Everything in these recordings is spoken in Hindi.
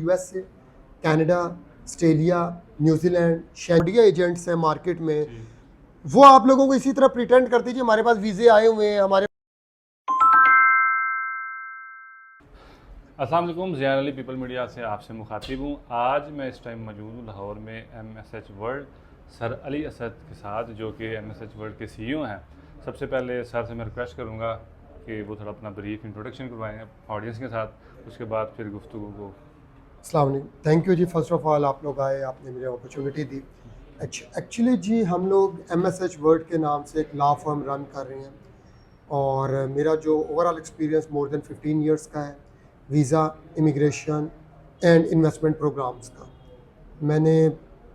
यूएस से, कनाडा, ऑस्ट्रेलिया, न्यूजीलैंड, शेंडिया एजेंट्स हैं मार्केट में। वो आप लोगों को इसी तरह प्रिटेंड कर दीजिए हमारे पास वीज़े आए हुए हैं हमारे। अस्सलाम वालेकुम, ज़ियान अली पीपल मीडिया से आपसे मुखातिब हूँ। आज मैं इस टाइम मौजूद हूँ लाहौर में MSH world sir Ali Asad के साथ, जो कि MSH वर्ल्ड के CEO हैं। सबसे पहले सर से मैं रिक्वेस्ट करूँगा कि वो थोड़ा अपना ब्रीफ इंट्रोडक्शन करवाएं ऑडियंस के साथ, उसके बाद फिर गुफ्तगू को। अस्सलाम वालेकुम, थैंक यू जी। फर्स्ट ऑफ ऑल आप लोग आए, आपने मुझे अपॉर्चुनिटी दी। एक्चुअली जी हम लोग MSH वर्ल्ड के नाम से एक लॉ फर्म रन कर रहे हैं और मेरा जो overall experience more than 15 years का है visa, immigration and investment programmes का। मैंने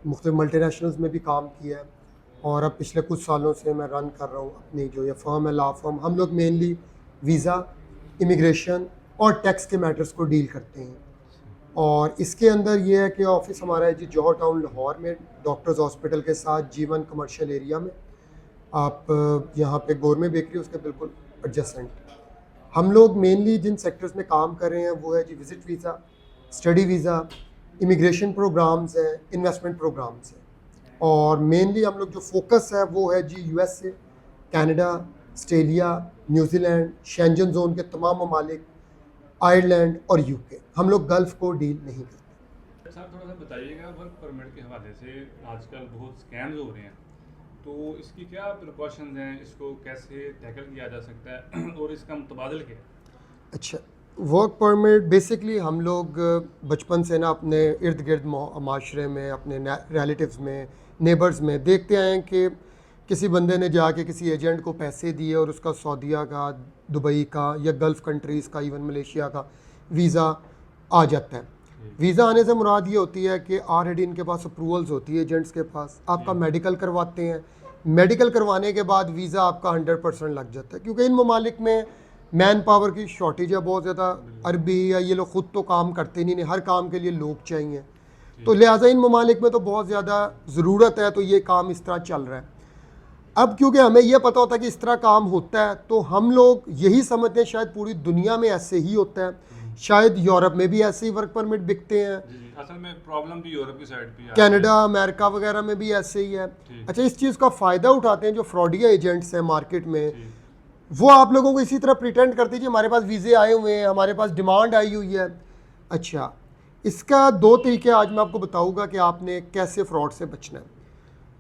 मुख्तलिफ मल्टीनेशनल्स में भी काम किया है और अब पिछले कुछ सालों से मैं रन कर रहा हूँ अपनी जो ये फर्म है लॉ फर्म। हम लोग मेनली वीज़ा, इमिग्रेशन और टैक्स के मैटर्स को डील करते हैं। और इसके अंदर ये है कि ऑफिस हमारा है जी जौहर टाउन लाहौर में, डॉक्टर्स हॉस्पिटल के साथ G1 कमर्शियल एरिया में। आप यहाँ पे गोरमे बेकरी उसके बिल्कुल एडजेसेंट। हम लोग मेनली जिन सेक्टर्स में काम कर रहे हैं वो है जी visit visa, study visa, immigration programs हैं, इन्वेस्टमेंट प्रोग्राम्स हैं। और मेनली हम लोग जो फोकस है वो है जी US से, Canada, Australia, New Zealand, Schengen zone के तमाम ममालिक, आयरलैंड और UK। हम लोग गल्फ़ को डील नहीं करते। सर थोड़ा सा बताइएगा, वर्क परमिट के हवाले से आजकल बहुत स्कैम्स हो रहे हैं, तो इसकी क्या प्रिकॉशंस हैं, इसको कैसे टैकल किया जा सकता है और इसका मुतबादल क्या है? अच्छा, वर्क परमिट बेसिकली हम लोग बचपन से ना अपने इर्द गिर्द माशरे में, अपने रिलेटिव्स में, नेबर्स में देखते आए हैं कि किसी बंदे ने जाके किसी एजेंट को पैसे दिए और उसका सऊदीया का, दुबई का या गल्फ़ कंट्रीज़ का, इवन मलेशिया का वीज़ा आ जाता है। वीज़ा आने से मुराद ये होती है कि ऑलरेडी इनके पास अप्रूवल्स होती है एजेंट्स के पास। आपका मेडिकल करवाते हैं, मेडिकल करवाने के बाद वीज़ा आपका 100% लग जाता है, क्योंकि इन ममालिक में मैन पावर की शॉर्टेज है बहुत ज़्यादा। अरबी या ये लोग ख़ुद तो काम करते नहीं, हर काम के लिए लोग चाहिए, तो लिहाजा इन ममालिक में तो बहुत ज़्यादा ज़रूरत है, तो ये काम इस तरह चल रहा है। अब क्योंकि हमें यह पता होता है कि इस तरह काम होता है, तो हम लोग यही समझते हैं शायद पूरी दुनिया में ऐसे ही होता है, शायद यूरोप में भी ऐसे ही वर्क परमिट बिकते हैं। असल में प्रॉब्लम भी यूरोप की साइड पे है, कनाडा, अमेरिका वगैरह में भी ऐसे ही है। अच्छा, इस चीज़ का फ़ायदा उठाते हैं जो फ्रॉडिया एजेंट्स हैं मार्केट में। वो आप लोगों को इसी तरह प्रिटेंड कर दीजिए हमारे पास वीज़े आए हुए हैं, हमारे पास डिमांड आई हुई है। अच्छा, इसका 2 तरीके आज मैं आपको बताऊंगा कि आपने कैसे फ्रॉड से बचना है।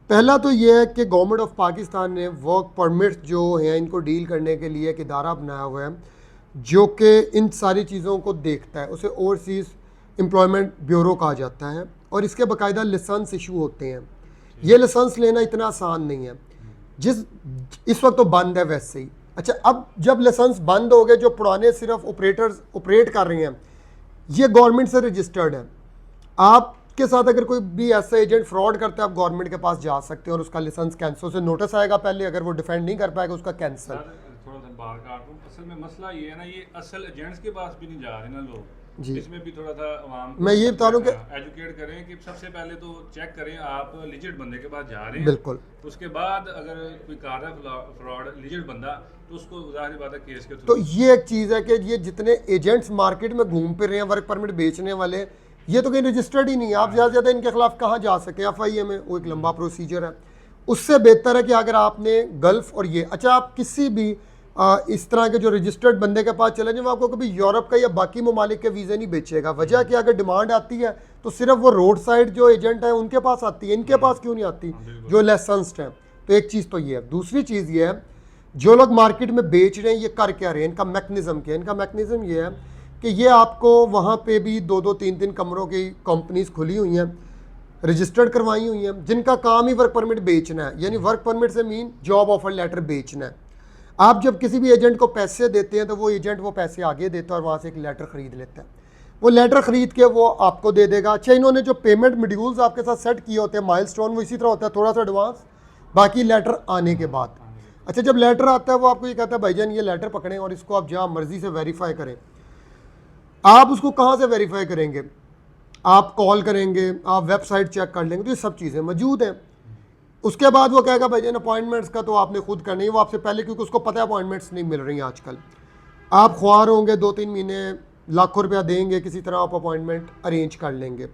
पहला तो ये है कि गवर्नमेंट ऑफ पाकिस्तान ने वर्क परमिट जो हैं इनको डील करने के लिए एक इदारा बनाया हुआ है जो कि इन सारी चीज़ों को देखता है। उसे ओवरसीज़ एम्प्लॉयमेंट ब्यूरो कहा जाता है और इसके बाकायदा लाइसेंस इशू होते हैं। ये लाइसेंस लेना इतना आसान नहीं है, इस वक्त तो बंद है वैसे ही। अच्छा, अब जब लाइसेंस बंद हो गए, जो पुराने सिर्फ ऑपरेटर्स ऑपरेट कर रहे हैं, ये गवर्नमेंट से रजिस्टर्ड है। आपके साथ अगर कोई भी ऐसा एजेंट फ्रॉड करता है, आप गवर्नमेंट के पास जा सकते हैं और उसका लाइसेंस कैंसिल से नोटिस आएगा पहले, अगर वो डिफेंड नहीं कर पाएगा उसका कैंसिल। थोड़ा सा बाहर काट दूं, असल में मसला ये है ना, ये असल एजेंट्स के पास भी नहीं जा रहे ना लोग जी। इसमें भी थोड़ा सा आवाम मैं ये बता रहा हूं कि एजुकेट करें कि सबसे पहले तो चेक करें आप लिजिट बंदे के पास जा रहे हैं। बिल्कुल, उसके बाद अगर कोई कर रहा है फ्रॉड लिजिट बंदा, तो उसको जाहिर बात है केस के तो थ्रू। ये एक चीज़ है कि ये जितने एजेंट्स मार्केट में घूम फिर रहे हैं वर्क परमिट बेचने वाले, ये तो कहीं रजिस्टर्ड ही नहीं है। आप ज़्यादा से ज़्यादा इनके खिलाफ कहाँ जा सके, FIA में, वो एक लंबा प्रोसीजर है। उससे बेहतर है कि अगर आपने गल्फ़ और ये, अच्छा आप किसी भी इस तरह के जो रजिस्टर्ड बंदे के पास चले जाए, वो आपको कभी यूरोप का या बाकी ममालिक के वीज़े नहीं बेचेगा। वजह कि अगर डिमांड आती है तो सिर्फ वो रोड साइड जो एजेंट है उनके पास आती है, इनके पास क्यों नहीं आती जो लाइसेंस्ड हैं। तो एक चीज़ तो ये है। दूसरी चीज़ ये है, जो लोग मार्केट में बेच रहे हैं ये कर क्या रहे हैं, इनका मैकेनिज्म क्या है। इनका मैकेनिज्म ये है कि ये आपको वहाँ पे भी 2-2, 3-3 कमरों की कंपनीज खुली हुई हैं, रजिस्टर्ड करवाई हुई हैं, जिनका काम ही वर्क परमिट बेचना है। यानी वर्क परमिट से मीन जॉब ऑफर लेटर बेचना है। आप जब किसी भी एजेंट को पैसे देते हैं तो वो एजेंट वो पैसे आगे देता है और वहाँ से एक लेटर ख़रीद लेता है। वो लेटर ख़रीद के वो आपको दे देगा। अच्छा, इन्होंने जो पेमेंट मॉड्यूल्स आपके साथ सेट किए होते हैं, माइलस्टोन, वो इसी तरह होता है, थोड़ा सा एडवांस, बाकी लेटर आने के बाद। अच्छा, जब लेटर आता है वो आपको ये कहता है भाईजान ये लेटर पकड़ें और इसको आप जहाँ मर्जी से वेरीफाई करें। आप उसको कहाँ से वेरीफाई करेंगे? आप कॉल करेंगे, आप वेबसाइट चेक कर लेंगे, तो ये सब चीज़ें मौजूद हैं। उसके बाद वो कहेगा भाईजान अपॉइंटमेंट्स का तो आपने खुद करनी है, वो आपसे पहले, क्योंकि उसको पता है अपॉइंटमेंट्स नहीं मिल रही हैं आजकल। आप ख्वार होंगे 2-3 महीने लाखों रुपया देंगे, किसी तरह आप अपॉइंटमेंट अरेंज कर लेंगे।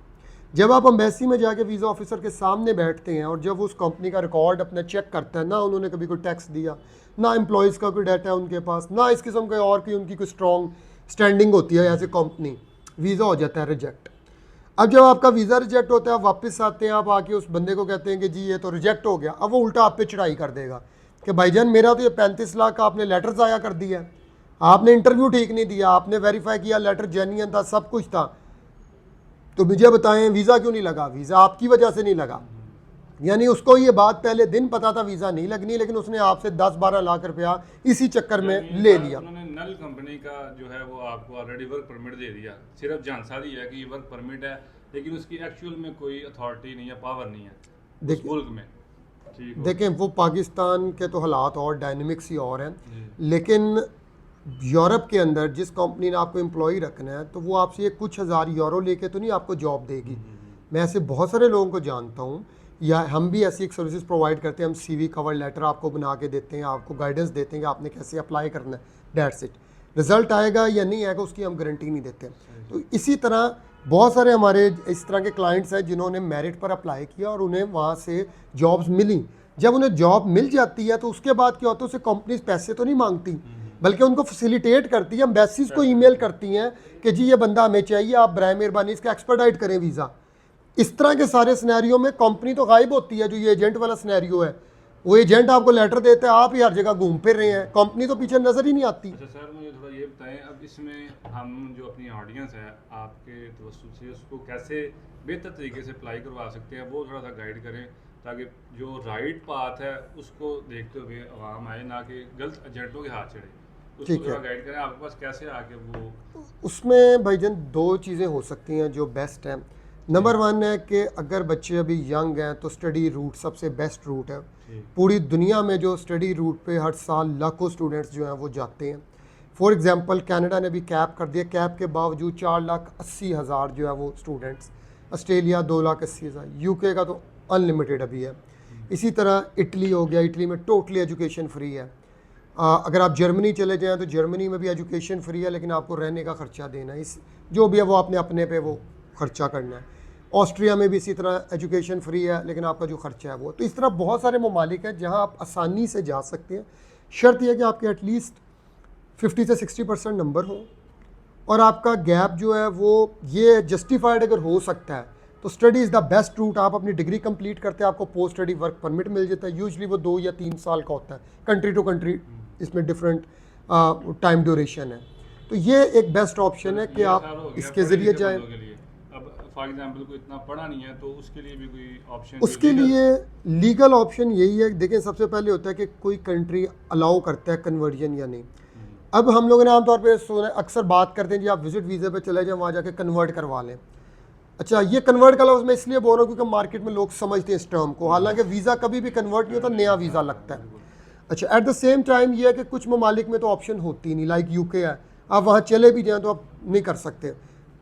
जब आप एम्बेसी में जाके वीज़ा ऑफिसर के सामने बैठते हैं और जब उस कंपनी का रिकॉर्ड अपना चेक करता है, ना उन्होंने कभी कोई टैक्स दिया, ना एम्प्लॉयज़ का कोई डाटा है उनके पास, ना इस किस्म के और की उनकी कोई स्ट्रॉन्ग स्टैंडिंग होती है एज ए कंपनी, वीज़ा हो जाता है रिजेक्ट। अब जब आपका वीज़ा रिजेक्ट होता है, आप वापस आते हैं, आप आके उस बंदे को कहते हैं कि जी ये तो रिजेक्ट हो गया, अब वो उल्टा आप पे चढ़ाई कर देगा कि भाईजान मेरा तो ये 35 लाख का आपने लेटर ज़ाया कर दिया है, आपने इंटरव्यू ठीक नहीं दिया, आपने वेरीफाई किया, लेटर जेन्युइन था, सब कुछ था, तो मुझे बताएं वीज़ा क्यों नहीं लगा? वीज़ा आपकी वजह से नहीं लगा। यानी उसको ये बात पहले दिन पता था वीज़ा नहीं लगनी, लेकिन उसने आपसे 10-12 लाख रुपया इसी चक्कर में ले लिया। उन्होंने नल कंपनी का जो है वो आपको ऑलरेडी वर्क परमिट दे दिया, सिर्फ जानसा दिया कि ये वर्क परमिट है, लेकिन उसकी एक्चुअल में कोई अथॉरिटी नहीं है, पावर नहीं है उस मुल्क में। ठीक हो। देखें वो पाकिस्तान के तो हालात और डायनेमिक्स ही और हैं, लेकिन यूरोप के अंदर जिस कंपनी ने आपको एम्प्लॉय रखना है तो वो आपसे ये कुछ हज़ार यूरो लेके तो नहीं आपको जॉब देगी। मैं ऐसे बहुत सारे लोगों को जानता हूँ, या हम भी ऐसी एक सर्विसेज प्रोवाइड करते हैं, हम सीवी कवर लेटर आपको बना के देते हैं, आपको गाइडेंस देते हैं कि आपने कैसे अप्लाई करना है, दैट्स इट। रिज़ल्ट आएगा या नहीं आएगा उसकी हम गारंटी नहीं देते। तो इसी तरह बहुत सारे हमारे इस तरह के क्लाइंट्स हैं जिन्होंने मेरिट पर अप्लाई किया और उन्हें वहाँ से जॉब्स मिली। जब उन्हें जॉब मिल जाती है तो उसके बाद क्या होता है, उसे कंपनीज पैसे तो नहीं मांगती, बल्कि उनको फैसिलिटेट करती है, एम्बेसीज को ईमेल करती हैं कि जी ये बंदा हमें चाहिए, आप बराए मेहरबानी इसका एक्सपर्टाइट करें वीज़ा। इस तरह के सारे सिनेरियो में कंपनी तो गायब होती है। जो ये एजेंट वाला सिनेरियो है, वो एजेंट आपको लेटर देता है, आप ही हर जगह घूम फिर रहे हैं, कंपनी तो पीछे नज़र ही नहीं आती। अच्छा सर, मुझे थोड़ा ये बताएं, अब इसमें हम जो अपनी ऑडियंस है आपके तवज्जुह से उसको कैसे बेहतर तरीके से अप्लाई करवा सकते हैं, वो थोड़ा सा गाइड करें, ताकि जो राइट पाथ है उसको देखते हुए आवाम आए, ना कि गलत एजेंटों के हाथ चढ़े। उसको ठीक है। थोड़ा गाइड करें, आपके पास कैसे आके वो। उसमें भाईजान दो चीज़ें हो सकती हैं जो बेस्ट हैं। नंबर 1 है कि अगर बच्चे अभी यंग हैं तो स्टडी रूट सबसे बेस्ट रूट है। पूरी दुनिया में जो स्टडी रूट पे हर साल लाखों स्टूडेंट्स जो हैं वो जाते हैं। फॉर एग्जांपल कनाडा ने भी कैप कर दिया, कैप के बावजूद 4,80,000 जो है वो स्टूडेंट्स, ऑस्ट्रेलिया 2,80,000, यूके का तो अनलिमिटेड अभी है। इसी तरह इटली हो गया, इटली में टोटली एजुकेशन फ्री है। अगर आप जर्मनी चले जाएँ तो जर्मनी में भी एजुकेशन फ्री है, लेकिन आपको रहने का ख़र्चा देना है, इस जो भी है वो आपने अपने पे वो खर्चा करना है। ऑस्ट्रिया में भी इसी तरह एजुकेशन फ्री है, लेकिन आपका जो खर्चा है वो। तो इस तरह बहुत सारे ममालिक हैं जहां आप आसानी से जा सकते हैं। शर्त यह है कि आपके एटलीस्ट 50 से 60% नंबर हो और आपका गैप जो है वो ये जस्टिफाइड अगर हो सकता है तो study is the best route. आप अपनी डिग्री कंप्लीट करते हैं, आपको पोस्ट स्टडी वर्क परमिट मिल जाता है। यूजली वो 2 या 3 साल का होता है, कंट्री टू कंट्री इसमें डिफरेंट टाइम ड्यूरेशन है। तो ये एक बेस्ट ऑप्शन है कि आप इसके ज़रिए जाएँ। अब फॉर एग्जांपल कोई इतना पढ़ा नहीं है तो उसके लिए भी कोई ऑप्शन? उसके लिए लीगल ऑप्शन यही है, देखें सबसे पहले होता है कि कोई कंट्री अलाउ करता है कन्वर्जन या नहीं। अब हम लोगों ने आमतौर पे सुना, अक्सर बात करते हैं जी आप विजिट वीज़े पे चले जाएं, वहाँ जाके कन्वर्ट करवा लें। अच्छा, ये कन्वर्ट का लफ्ज़ मैं इसलिए बोल रहा हूँ क्योंकि मार्केट में लोग समझते हैं इस टर्म को, हालांकि वीज़ा कभी भी कन्वर्ट नहीं होता, नया वीज़ा लगता है। अच्छा, एट द सेम टाइम ये है कि कुछ ममालिक में तो ऑप्शन होती नहीं, लाइक यूके है, आप वहाँ चले भी जाएँ तो आप नहीं कर सकते।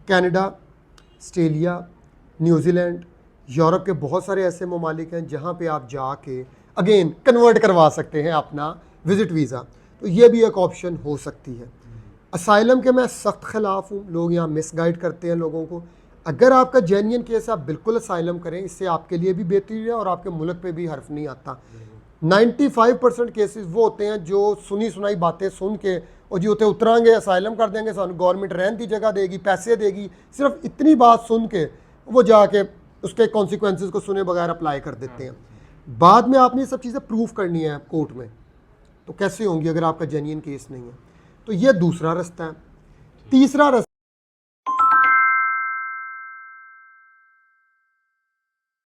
कनाडा, ऑस्ट्रेलिया, न्यूजीलैंड, यूरोप के बहुत सारे ऐसे ममालिक हैं जहाँ पे आप जाके अगेन कन्वर्ट करवा सकते हैं अपना विज़िट वीज़ा। तो ये भी एक ऑप्शन हो सकती है। असाइलम के मैं सख्त ख़िलाफ़ हूँ, लोग यहाँ मिसगाइड करते हैं लोगों को। अगर आपका जेन्युइन केस आप बिल्कुल असाइलम करें, इससे आपके लिए भी बेहतरी है और आपके मुल्क पे भी हर्फ नहीं आता। 95% केसेस वो होते हैं जो सुनी सुनाई बातें सुन के और जी उतरे उतरांगे, असाइलम कर देंगे, सानू गवर्नमेंट रहन की जगह देगी, पैसे देगी, सिर्फ इतनी बात सुन के वो जाके उसके कॉन्सिक्वेंसेस को सुने बगैर अप्लाई कर देते हैं। बाद में आपने ये सब चीज़ें प्रूफ करनी है कोर्ट में, तो कैसे होंगी अगर आपका जेन्युइन केस नहीं है? तो ये दूसरा रास्ता है। तीसरा रास्ता